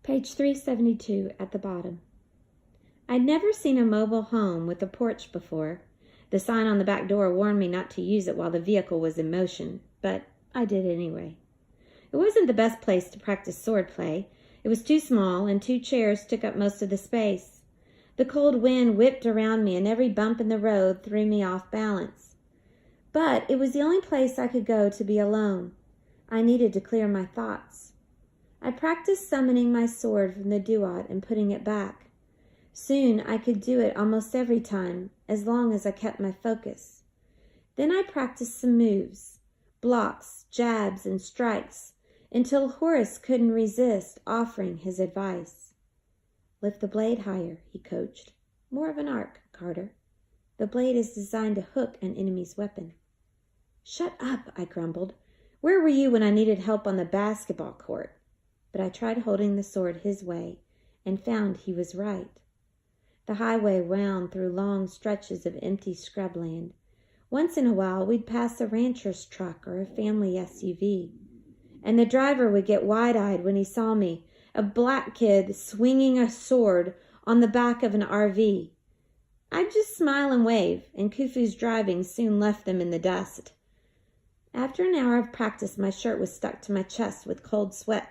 Page 372 at the bottom. I'd never seen a mobile home with a porch before. The sign on the back door warned me not to use it while the vehicle was in motion, but I did anyway. It wasn't the best place to practice swordplay. It was too small, and 2 chairs took up most of the space. The cold wind whipped around me, and every bump in the road threw me off balance. But it was the only place I could go to be alone. I needed to clear my thoughts. I practiced summoning my sword from the duat and putting it back. Soon I could do it almost every time, as long as I kept my focus. Then I practiced some moves, blocks, jabs, and strikes, until Horace couldn't resist offering his advice. "Lift the blade higher," he coached. "More of an arc, Carter. The blade is designed to hook an enemy's weapon." "Shut up," I grumbled. "Where were you when I needed help on the basketball court?" But I tried holding the sword his way, and found he was right. The highway wound through long stretches of empty scrubland. Once in a while, we'd pass a rancher's truck or a family SUV, and the driver would get wide-eyed when he saw me, a black kid swinging a sword on the back of an RV. I'd just smile and wave, and Khufu's driving soon left them in the dust. After an hour of practice, my shirt was stuck to my chest with cold sweat.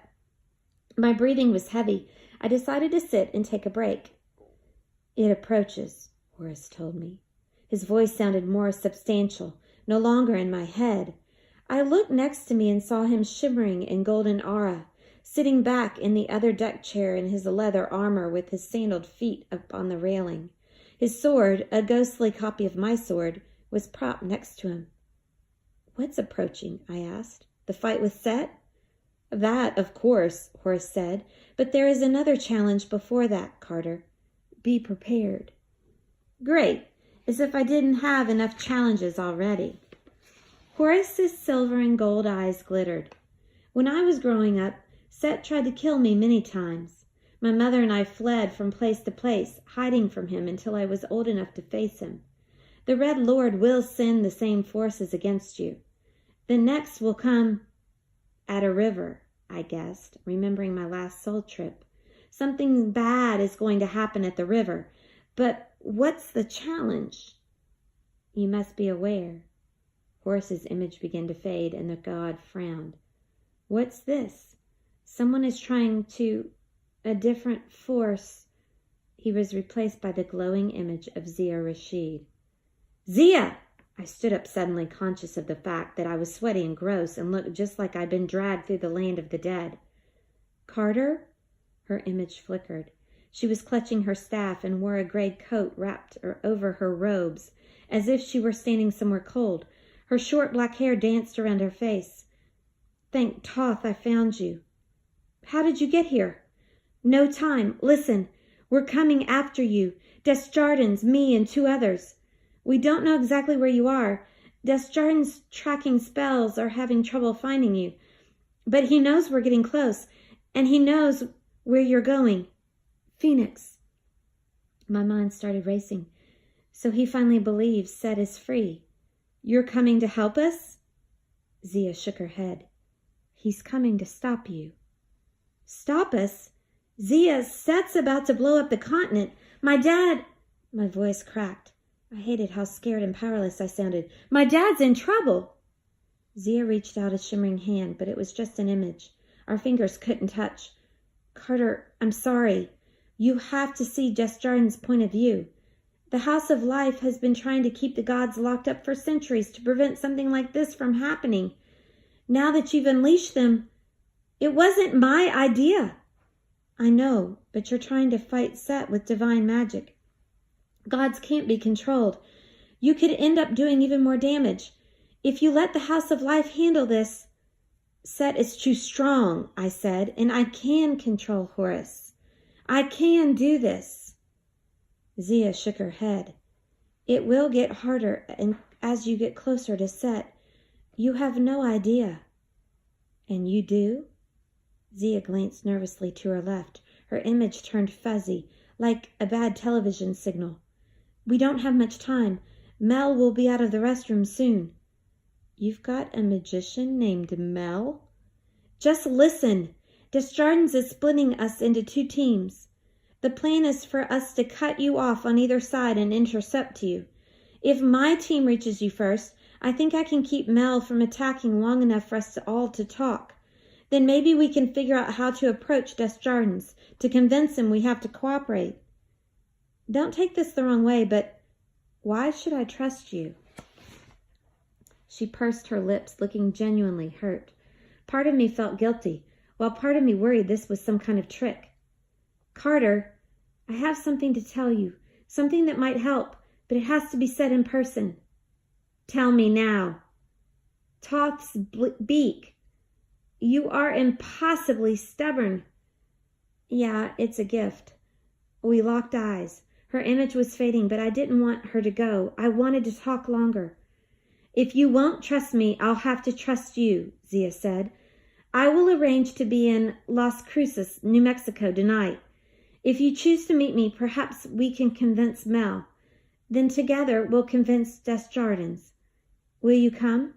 My breathing was heavy. I decided to sit and take a break. "It approaches," Horace told me. His voice sounded more substantial, no longer in my head. I looked next to me and saw him shimmering in golden aura, sitting back in the other deck chair in his leather armor with his sandaled feet up on the railing. His sword, a ghostly copy of my sword, was propped next to him. "What's approaching?" I asked. "The fight with Set?" "That, of course," Horace said, "but there is another challenge before that, Carter. Be prepared." "Great, as if I didn't have enough challenges already." Horace's silver and gold eyes glittered. "When I was growing up, Set tried to kill me many times. My mother and I fled from place to place, hiding from him until I was old enough to face him. The Red Lord will send the same forces against you. The next will come at a river," I guessed, remembering my last soul trip. "Something bad is going to happen at the river. But what's the challenge?" "You must be aware." Horace's image began to fade, and the god frowned. "What's this? Someone is trying to... a different force." He was replaced by the glowing image of Zia Rashid. "Zia!" I stood up suddenly, conscious of the fact that I was sweaty and gross and looked just like I'd been dragged through the land of the dead. "Carter?" Her image flickered. She was clutching her staff and wore a gray coat wrapped over her robes, as if she were standing somewhere cold. Her short black hair danced around her face. "Thank Thoth I found you." "How did you get here?" "No time. Listen, we're coming after you. Desjardins, me, and 2 others. We don't know exactly where you are. Desjardins' tracking spells are having trouble finding you. But he knows we're getting close, and he knows where you're going. Phoenix." My mind started racing. "So he finally believes Set is free. You're coming to help us?" Zia shook her head. "He's coming to stop you." "Stop us? Zia, Set's about to blow up the continent. My dad..." My voice cracked. I hated how scared and powerless I sounded. "My dad's in trouble." Zia reached out a shimmering hand, but it was just an image. Our fingers couldn't touch. "Carter, I'm sorry. You have to see Desjardins' point of view. The House of Life has been trying to keep the gods locked up for centuries to prevent something like this from happening. Now that you've unleashed them, it wasn't my idea." "I know, but you're trying to fight Set with divine magic. Gods can't be controlled. You could end up doing even more damage. If you let the House of Life handle this..." "Set is too strong," I said, "and I can control Horace. I can do this." Zia shook her head. "It will get harder as you get closer to Set. You have no idea." "And you do?" Zia glanced nervously to her left. Her image turned fuzzy, like a bad television signal. "We don't have much time. Mel will be out of the restroom soon." "You've got a magician named Mel?" "Just listen. Desjardins is splitting us into 2 teams. The plan is for us to cut you off on either side and intercept you. If my team reaches you first, I think I can keep Mel from attacking long enough for us all to talk. Then maybe we can figure out how to approach Desjardins to convince him we have to cooperate. Don't take this the wrong way, but why should I trust you?" She pursed her lips, looking genuinely hurt. Part of me felt guilty, while part of me worried this was some kind of trick. "Carter, I have something to tell you, something that might help, but it has to be said in person." "Tell me now." "Thoth's beak. You are impossibly stubborn." "Yeah, it's a gift." We locked eyes. Her image was fading, but I didn't want her to go. I wanted to talk longer. "If you won't trust me, I'll have to trust you," Zia said. "I will arrange to be in Las Cruces, New Mexico tonight. If you choose to meet me, perhaps we can convince Mel. Then together we'll convince Desjardins. Will you come?"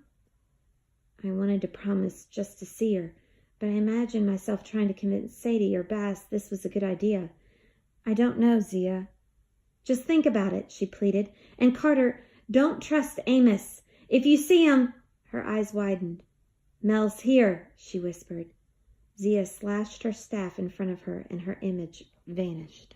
I wanted to promise just to see her, but I imagined myself trying to convince Sadie or Bass this was a good idea. "I don't know, Zia." "Just think about it," she pleaded. "And Carter, don't trust Amos. If you see him—" Her eyes widened. "Mel's here," she whispered. Zia slashed her staff in front of her, and her image vanished.